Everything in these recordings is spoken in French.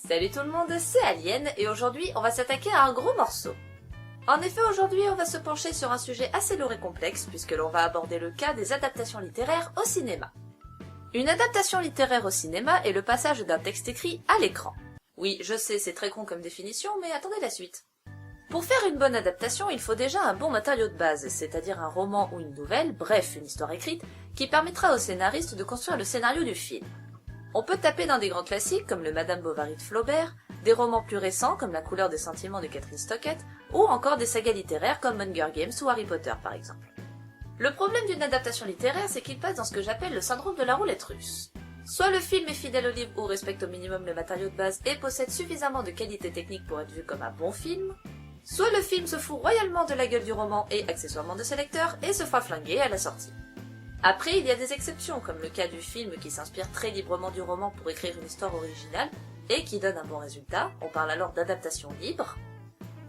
Salut tout le monde, c'est Alien et aujourd'hui on va s'attaquer à un gros morceau. En effet, aujourd'hui on va se pencher sur un sujet assez lourd et complexe puisque l'on va aborder le cas des adaptations littéraires au cinéma. Une adaptation littéraire au cinéma est le passage d'un texte écrit à l'écran. Oui, je sais, c'est très con comme définition, mais attendez la suite. Pour faire une bonne adaptation, il faut déjà un bon matériau de base, c'est-à-dire un roman ou une nouvelle, bref, une histoire écrite, qui permettra au scénariste de construire le scénario du film. On peut taper dans des grands classiques comme le Madame Bovary de Flaubert, des romans plus récents comme La couleur des sentiments de Catherine Stockett, ou encore des sagas littéraires comme Hunger Games ou Harry Potter par exemple. Le problème d'une adaptation littéraire, c'est qu'il passe dans ce que j'appelle le syndrome de la roulette russe. Soit le film est fidèle au livre ou respecte au minimum le matériau de base et possède suffisamment de qualité technique pour être vu comme un bon film, soit le film se fout royalement de la gueule du roman et accessoirement de ses lecteurs et se fera flinguer à la sortie. Après, il y a des exceptions, comme le cas du film qui s'inspire très librement du roman pour écrire une histoire originale et qui donne un bon résultat, on parle alors d'adaptation libre,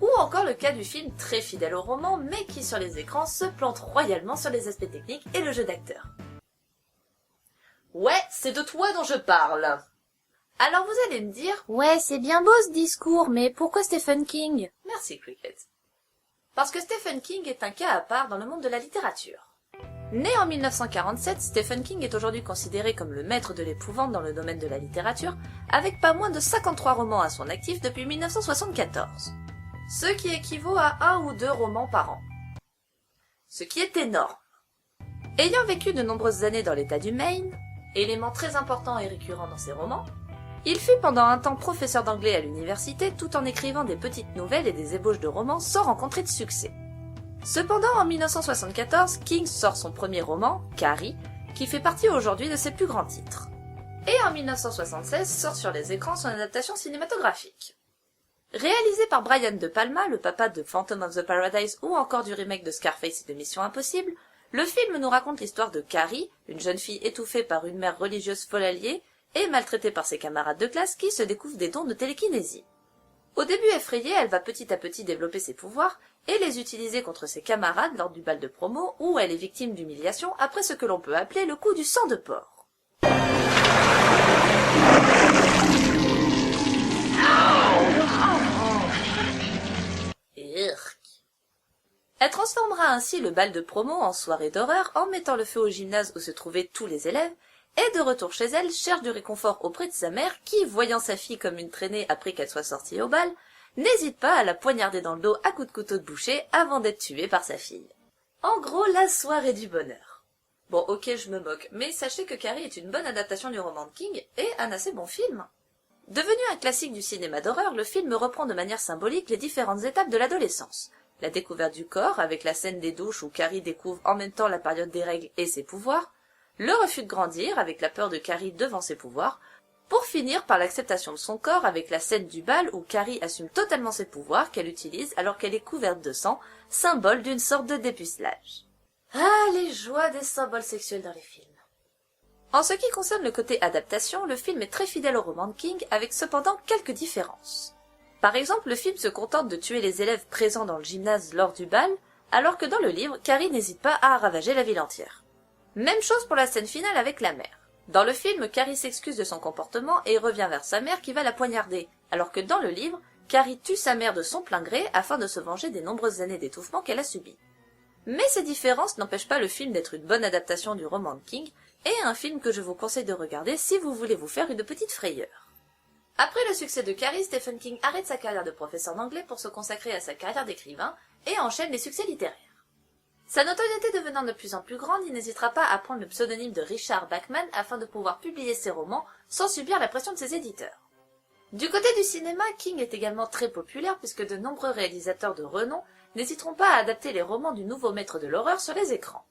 ou encore le cas du film très fidèle au roman mais qui sur les écrans se plante royalement sur les aspects techniques et le jeu d'acteur. Ouais, c'est de toi dont je parle. Alors vous allez me dire, ouais, c'est bien beau ce discours, mais pourquoi Stephen King? Merci Cricket. Parce que Stephen King est un cas à part dans le monde de la littérature. Né en 1947, Stephen King est aujourd'hui considéré comme le maître de l'épouvante dans le domaine de la littérature, avec pas moins de 53 romans à son actif depuis 1974. Ce qui équivaut à 1 ou 2 romans par an. Ce qui est énorme. Ayant vécu de nombreuses années dans l'état du Maine, élément très important et récurrent dans ses romans, il fut pendant un temps professeur d'anglais à l'université tout en écrivant des petites nouvelles et des ébauches de romans sans rencontrer de succès. Cependant, en 1974, King sort son premier roman, Carrie, qui fait partie aujourd'hui de ses plus grands titres. Et en 1976 sort sur les écrans son adaptation cinématographique. Réalisé par Brian De Palma, le papa de Phantom of the Paradise ou encore du remake de Scarface et de Mission Impossible, le film nous raconte l'histoire de Carrie, une jeune fille étouffée par une mère religieuse folle alliée et maltraitée par ses camarades de classe qui se découvrent des dons de télékinésie. Au début effrayée, elle va petit à petit développer ses pouvoirs et les utiliser contre ses camarades lors du bal de promo où elle est victime d'humiliation après ce que l'on peut appeler le coup du sang de porc. Elle transformera ainsi le bal de promo en soirée d'horreur en mettant le feu au gymnase où se trouvaient tous les élèves et de retour chez elle cherche du réconfort auprès de sa mère qui, voyant sa fille comme une traînée après qu'elle soit sortie au bal, n'hésite pas à la poignarder dans le dos à coups de couteau de boucher avant d'être tuée par sa fille. En gros, la soirée du bonheur. Bon, ok, je me moque, mais sachez que Carrie est une bonne adaptation du roman de King et un assez bon film. Devenu un classique du cinéma d'horreur, le film reprend de manière symbolique les différentes étapes de l'adolescence. La découverte du corps, avec la scène des douches où Carrie découvre en même temps la période des règles et ses pouvoirs, le refus de grandir, avec la peur de Carrie devant ses pouvoirs, pour finir par l'acceptation de son corps avec la scène du bal où Carrie assume totalement ses pouvoirs qu'elle utilise alors qu'elle est couverte de sang, symbole d'une sorte de dépucelage. Ah, les joies des symboles sexuels dans les films. En ce qui concerne le côté adaptation, le film est très fidèle au roman de King, avec cependant quelques différences. Par exemple, le film se contente de tuer les élèves présents dans le gymnase lors du bal, alors que dans le livre, Carrie n'hésite pas à ravager la ville entière. Même chose pour la scène finale avec la mère. Dans le film, Carrie s'excuse de son comportement et revient vers sa mère qui va la poignarder, alors que dans le livre, Carrie tue sa mère de son plein gré afin de se venger des nombreuses années d'étouffement qu'elle a subies. Mais ces différences n'empêchent pas le film d'être une bonne adaptation du roman de King et un film que je vous conseille de regarder si vous voulez vous faire une petite frayeur. Après le succès de Carrie, Stephen King arrête sa carrière de professeur d'anglais pour se consacrer à sa carrière d'écrivain et enchaîne les succès littéraires. Sa notoriété devenant de plus en plus grande, il n'hésitera pas à prendre le pseudonyme de Richard Bachman afin de pouvoir publier ses romans sans subir la pression de ses éditeurs. Du côté du cinéma, King est également très populaire puisque de nombreux réalisateurs de renom n'hésiteront pas à adapter les romans du nouveau maître de l'horreur sur les écrans.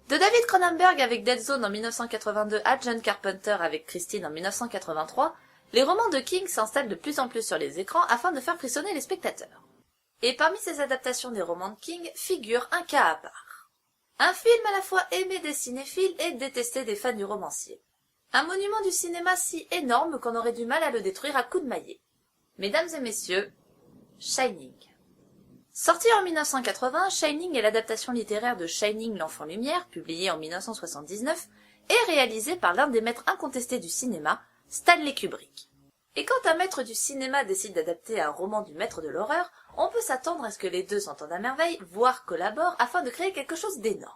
De David Cronenberg avec Dead Zone en 1982 à John Carpenter avec Christine en 1983, les romans de King s'installent de plus en plus sur les écrans afin de faire frissonner les spectateurs. Et parmi ces adaptations des romans de King figure un cas à part. Un film à la fois aimé des cinéphiles et détesté des fans du romancier. Un monument du cinéma si énorme qu'on aurait du mal à le détruire à coups de maillet. Mesdames et messieurs, Shining. Sorti en 1980, Shining est l'adaptation littéraire de Shining l'Enfant Lumière, publié en 1979, et réalisé par l'un des maîtres incontestés du cinéma, Stanley Kubrick. Et quand un maître du cinéma décide d'adapter un roman du maître de l'horreur, on peut s'attendre à ce que les deux s'entendent à merveille, voire collaborent afin de créer quelque chose d'énorme.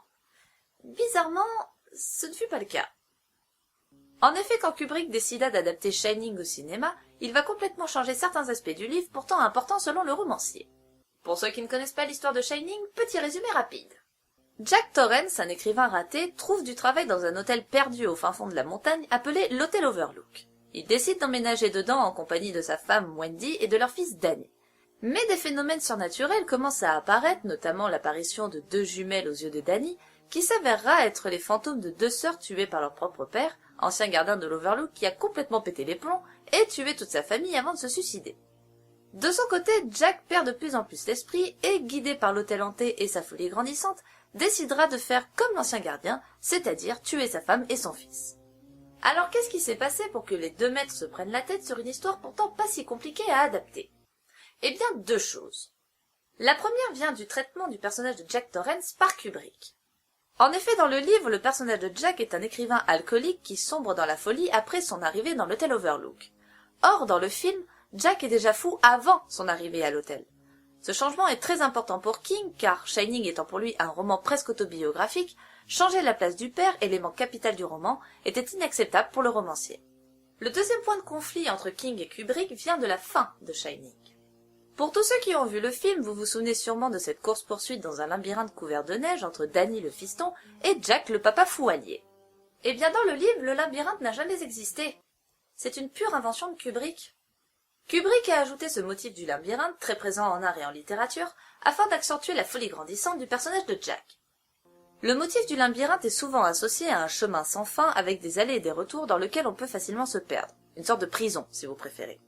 Bizarrement, ce ne fut pas le cas. En effet, quand Kubrick décida d'adapter Shining au cinéma, il va complètement changer certains aspects du livre pourtant importants selon le romancier. Pour ceux qui ne connaissent pas l'histoire de Shining, petit résumé rapide. Jack Torrance, un écrivain raté, trouve du travail dans un hôtel perdu au fin fond de la montagne appelé l'Hôtel Overlook. Il décide d'emménager dedans en compagnie de sa femme Wendy et de leur fils Danny. Mais des phénomènes surnaturels commencent à apparaître, notamment l'apparition de deux jumelles aux yeux de Danny, qui s'avérera être les fantômes de deux sœurs tuées par leur propre père, ancien gardien de l'Overlook qui a complètement pété les plombs et tué toute sa famille avant de se suicider. De son côté, Jack perd de plus en plus l'esprit et, guidé par l'hôtel hanté et sa folie grandissante, décidera de faire comme l'ancien gardien, c'est-à-dire tuer sa femme et son fils. Alors qu'est-ce qui s'est passé pour que les deux maîtres se prennent la tête sur une histoire pourtant pas si compliquée à adapter? Eh bien, deux choses. La première vient du traitement du personnage de Jack Torrance par Kubrick. En effet, dans le livre, le personnage de Jack est un écrivain alcoolique qui sombre dans la folie après son arrivée dans l'hôtel Overlook. Or, dans le film, Jack est déjà fou avant son arrivée à l'hôtel. Ce changement est très important pour King, car Shining étant pour lui un roman presque autobiographique, changer la place du père, élément capital du roman, était inacceptable pour le romancier. Le deuxième point de conflit entre King et Kubrick vient de la fin de Shining. Pour tous ceux qui ont vu le film, vous vous souvenez sûrement de cette course-poursuite dans un labyrinthe couvert de neige entre Danny le fiston et Jack le papa fou allié. Eh bien dans le livre, le labyrinthe n'a jamais existé. C'est une pure invention de Kubrick. Kubrick a ajouté ce motif du labyrinthe, très présent en art et en littérature, afin d'accentuer la folie grandissante du personnage de Jack. Le motif du labyrinthe est souvent associé à un chemin sans fin avec des allées et des retours dans lequel on peut facilement se perdre. Une sorte de prison, si vous préférez.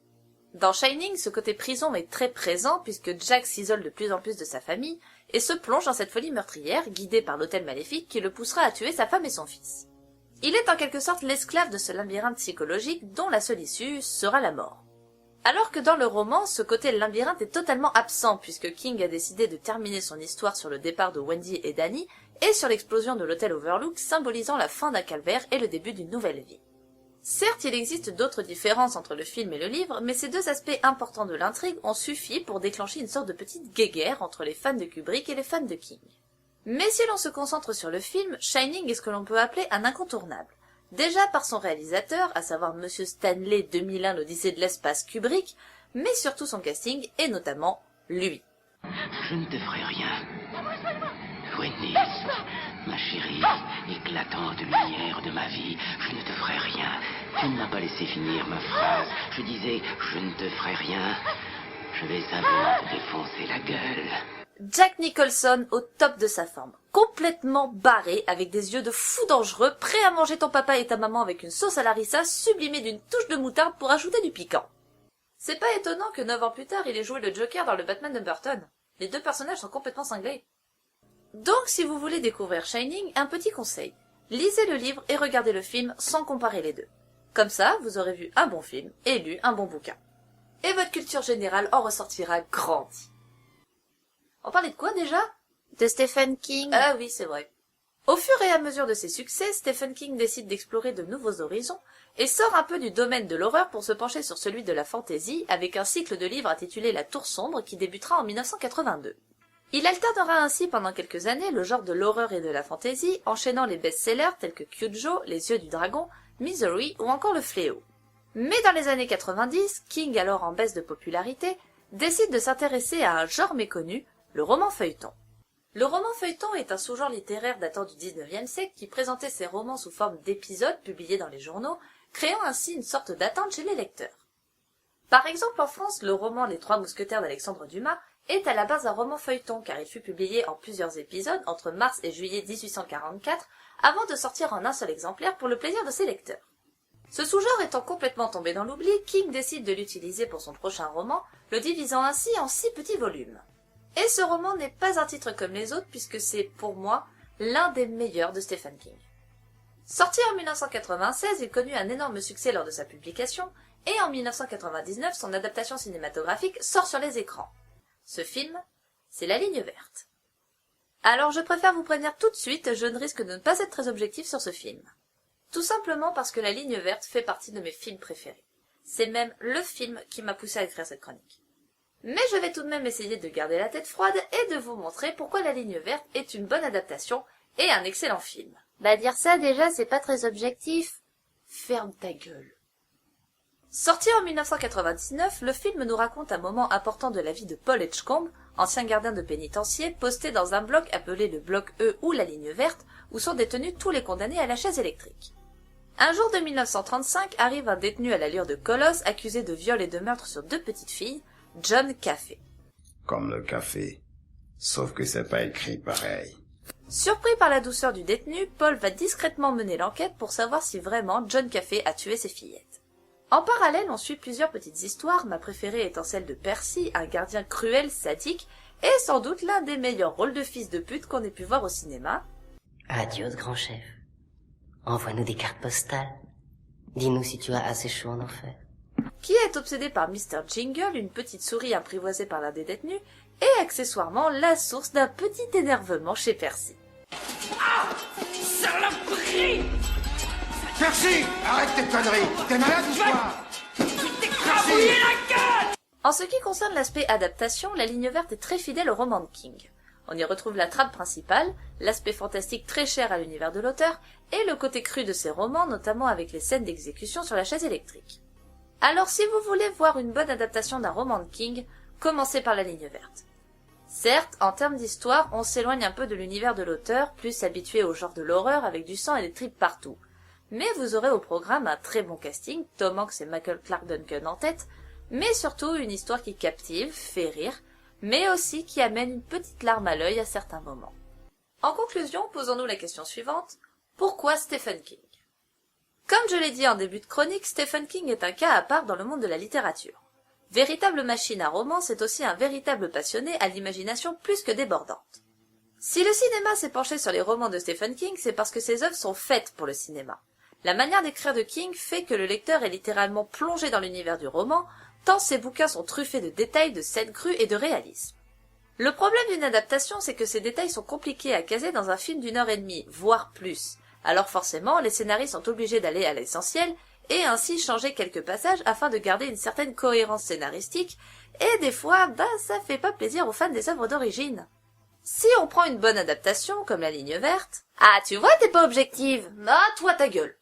Dans Shining, ce côté prison est très présent puisque Jack s'isole de plus en plus de sa famille et se plonge dans cette folie meurtrière, guidé par l'hôtel maléfique qui le poussera à tuer sa femme et son fils. Il est en quelque sorte l'esclave de ce labyrinthe psychologique dont la seule issue sera la mort. Alors que dans le roman, ce côté labyrinthe est totalement absent puisque King a décidé de terminer son histoire sur le départ de Wendy et Danny et sur l'explosion de l'hôtel Overlook symbolisant la fin d'un calvaire et le début d'une nouvelle vie. Certes, il existe d'autres différences entre le film et le livre, mais ces deux aspects importants de l'intrigue ont suffi pour déclencher une sorte de petite guéguerre entre les fans de Kubrick et les fans de King. Mais si l'on se concentre sur le film, Shining est ce que l'on peut appeler un incontournable. Déjà par son réalisateur, à savoir Monsieur Stanley 2001 l'Odyssée de l'espace Kubrick, mais surtout son casting, et notamment lui. Je ne te ferai rien. Wendy, ma chérie, éclatante lumière de ma vie, je ne te ferai rien. Tu ne m'as pas laissé finir ma phrase. Je disais, je ne te ferai rien. Je vais simplement te défoncer la gueule. Jack Nicholson au top de sa forme, complètement barré, avec des yeux de fou dangereux, prêt à manger ton papa et ta maman avec une sauce à larissa sublimée d'une touche de moutarde pour ajouter du piquant. C'est pas étonnant que 9 ans plus tard, il ait joué le Joker dans le Batman de Burton. Les deux personnages sont complètement cinglés. Donc, si vous voulez découvrir Shining, un petit conseil. Lisez le livre et regardez le film sans comparer les deux. Comme ça, vous aurez vu un bon film et lu un bon bouquin. Et votre culture générale en ressortira grandie. On parlait de quoi déjà? De Stephen King. Ah oui, c'est vrai. Au fur et à mesure de ses succès, Stephen King décide d'explorer de nouveaux horizons et sort un peu du domaine de l'horreur pour se pencher sur celui de la fantasy avec un cycle de livres intitulé La Tour Sombre qui débutera en 1982. Il alternera ainsi pendant quelques années le genre de l'horreur et de la fantasy, enchaînant les best-sellers tels que Cujo, Les Yeux du Dragon, Misery ou encore Le Fléau. Mais dans les années 90, King, alors en baisse de popularité, décide de s'intéresser à un genre méconnu, le roman feuilleton. Le roman feuilleton est un sous-genre littéraire datant du 19e siècle qui présentait ses romans sous forme d'épisodes publiés dans les journaux, créant ainsi une sorte d'attente chez les lecteurs. Par exemple, en France, le roman Les Trois Mousquetaires d'Alexandre Dumas est à la base un roman feuilleton car il fut publié en plusieurs épisodes entre mars et juillet 1844 avant de sortir en un seul exemplaire pour le plaisir de ses lecteurs. Ce sous-genre étant complètement tombé dans l'oubli, King décide de l'utiliser pour son prochain roman, le divisant ainsi en 6 petits volumes. Et ce roman n'est pas un titre comme les autres puisque c'est, pour moi, l'un des meilleurs de Stephen King. Sorti en 1996, il connut un énorme succès lors de sa publication, et en 1999, son adaptation cinématographique sort sur les écrans. Ce film, c'est La Ligne Verte. Alors je préfère vous prévenir tout de suite, je ne risque de ne pas être très objectif sur ce film. Tout simplement parce que La Ligne Verte fait partie de mes films préférés. C'est même le film qui m'a poussé à écrire cette chronique. Mais je vais tout de même essayer de garder la tête froide et de vous montrer pourquoi La Ligne Verte est une bonne adaptation et un excellent film. Bah dire ça déjà, c'est pas très objectif. Ferme ta gueule. Sorti en 1999, le film nous raconte un moment important de la vie de Paul Edgecombe, ancien gardien de pénitencier, posté dans un bloc appelé le bloc E ou la Ligne Verte, où sont détenus tous les condamnés à la chaise électrique. Un jour de 1935 arrive un détenu à l'allure de colosse accusé de viol et de meurtre sur 2 petites filles, John Café. Comme le café, sauf que c'est pas écrit pareil. Surpris par la douceur du détenu, Paul va discrètement mener l'enquête pour savoir si vraiment John Café a tué ses fillettes. En parallèle, on suit plusieurs petites histoires, ma préférée étant celle de Percy, un gardien cruel, sadique, et sans doute l'un des meilleurs rôles de fils de pute qu'on ait pu voir au cinéma. Adios, grand chef. Envoie-nous des cartes postales. Dis-nous si tu as assez chaud en enfer. Qui est obsédé par Mr. Jingle, une petite souris apprivoisée par l'un des détenus, et accessoirement la source d'un petit énervement chez Percy. Ah, saloperie! Percy, arrête tes conneries. T'es malade ou quoi? T'écrabouiller la gueule! En ce qui concerne l'aspect adaptation, La Ligne Verte est très fidèle au roman de King. On y retrouve la trame principale, l'aspect fantastique très cher à l'univers de l'auteur, et le côté cru de ses romans, notamment avec les scènes d'exécution sur la chaise électrique. Alors si vous voulez voir une bonne adaptation d'un roman de King, commencez par La Ligne Verte. Certes, en termes d'histoire, on s'éloigne un peu de l'univers de l'auteur, plus habitué au genre de l'horreur avec du sang et des tripes partout. Mais vous aurez au programme un très bon casting, Tom Hanks et Michael Clarke Duncan en tête, mais surtout une histoire qui captive, fait rire, mais aussi qui amène une petite larme à l'œil à certains moments. En conclusion, posons-nous la question suivante, pourquoi Stephen King? Comme je l'ai dit en début de chronique, Stephen King est un cas à part dans le monde de la littérature. Véritable machine à roman, c'est aussi un véritable passionné à l'imagination plus que débordante. Si le cinéma s'est penché sur les romans de Stephen King, c'est parce que ses œuvres sont faites pour le cinéma. La manière d'écrire de King fait que le lecteur est littéralement plongé dans l'univers du roman, tant ses bouquins sont truffés de détails, de scènes crues et de réalisme. Le problème d'une adaptation, c'est que ces détails sont compliqués à caser dans un film d'1 h 30, voire plus. Alors forcément, les scénaristes sont obligés d'aller à l'essentiel, et ainsi changer quelques passages afin de garder une certaine cohérence scénaristique, et des fois, ça fait pas plaisir aux fans des œuvres d'origine. Si on prend une bonne adaptation, comme La Ligne Verte... Ah, tu vois, t'es pas objective. Ah, toi ta gueule.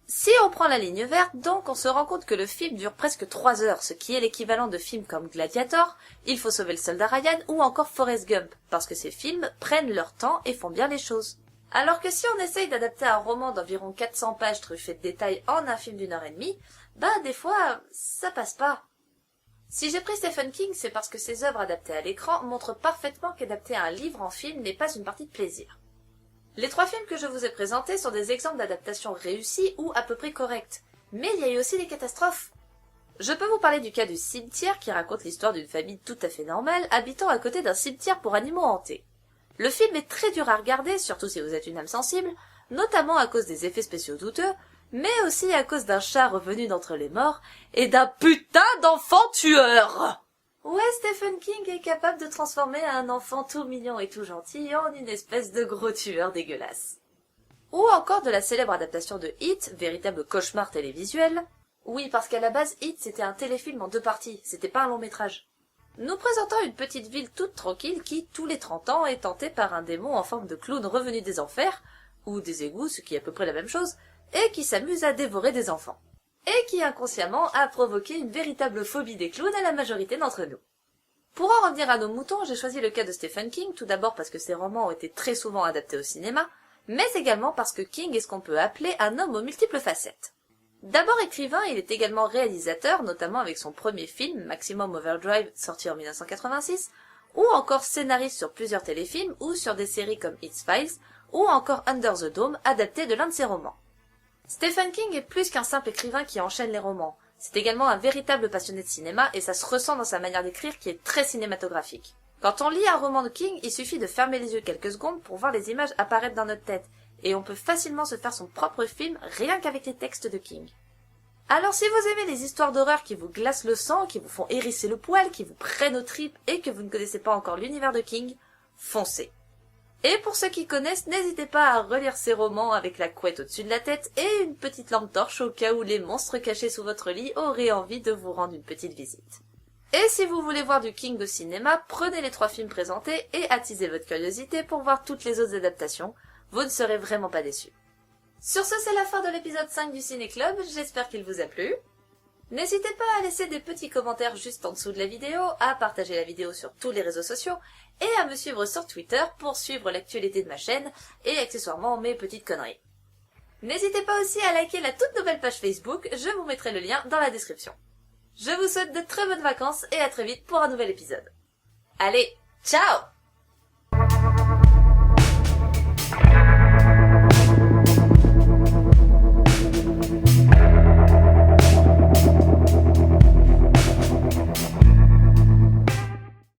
Si on prend La Ligne Verte, donc, on se rend compte que le film dure presque 3 heures, ce qui est l'équivalent de films comme Gladiator, Il faut sauver le soldat Ryan ou encore Forrest Gump, parce que ces films prennent leur temps et font bien les choses. Alors que si on essaye d'adapter un roman d'environ 400 pages truffé de détails en un film d'1 h 30, des fois, ça passe pas. Si j'ai pris Stephen King, c'est parce que ses œuvres adaptées à l'écran montrent parfaitement qu'adapter un livre en film n'est pas une partie de plaisir. Les 3 films que je vous ai présentés sont des exemples d'adaptations réussies ou à peu près correctes, mais il y a eu aussi des catastrophes. Je peux vous parler du cas du Cimetière qui raconte l'histoire d'une famille tout à fait normale habitant à côté d'un cimetière pour animaux hantés. Le film est très dur à regarder, surtout si vous êtes une âme sensible, notamment à cause des effets spéciaux douteux, mais aussi à cause d'un chat revenu d'entre les morts et d'un putain d'enfant tueur. Ouais, Stephen King est capable de transformer un enfant tout mignon et tout gentil en une espèce de gros tueur dégueulasse. Ou encore de la célèbre adaptation de It, véritable cauchemar télévisuel. Oui, parce qu'à la base, It c'était un téléfilm en 2 parties, c'était pas un long métrage. Nous présentons une petite ville toute tranquille qui, tous les 30 ans, est tentée par un démon en forme de clown revenu des enfers, ou des égouts, ce qui est à peu près la même chose, et qui s'amuse à dévorer des enfants. Et qui inconsciemment a provoqué une véritable phobie des clowns à la majorité d'entre nous. Pour en revenir à nos moutons, j'ai choisi le cas de Stephen King, tout d'abord parce que ses romans ont été très souvent adaptés au cinéma, mais également parce que King est ce qu'on peut appeler un homme aux multiples facettes. D'abord écrivain, il est également réalisateur, notamment avec son premier film, Maximum Overdrive, sorti en 1986, ou encore scénariste sur plusieurs téléfilms ou sur des séries comme X-Files, ou encore Under the Dome, adapté de l'un de ses romans. Stephen King est plus qu'un simple écrivain qui enchaîne les romans. C'est également un véritable passionné de cinéma et ça se ressent dans sa manière d'écrire qui est très cinématographique. Quand on lit un roman de King, il suffit de fermer les yeux quelques secondes pour voir les images apparaître dans notre tête, et on peut facilement se faire son propre film rien qu'avec les textes de King. Alors si vous aimez les histoires d'horreur qui vous glacent le sang, qui vous font hérisser le poil, qui vous prennent aux tripes et que vous ne connaissez pas encore l'univers de King, foncez. Et pour ceux qui connaissent, n'hésitez pas à relire ces romans avec la couette au-dessus de la tête et une petite lampe torche au cas où les monstres cachés sous votre lit auraient envie de vous rendre une petite visite. Et si vous voulez voir du King au cinéma, prenez les 3 films présentés et attisez votre curiosité pour voir toutes les autres adaptations, vous ne serez vraiment pas déçus. Sur ce, c'est la fin de l'épisode 5 du Ciné Club, j'espère qu'il vous a plu. N'hésitez pas à laisser des petits commentaires juste en dessous de la vidéo, à partager la vidéo sur tous les réseaux sociaux et à me suivre sur Twitter pour suivre l'actualité de ma chaîne et accessoirement mes petites conneries. N'hésitez pas aussi à liker la toute nouvelle page Facebook, je vous mettrai le lien dans la description. Je vous souhaite de très bonnes vacances et à très vite pour un nouvel épisode. Allez, ciao!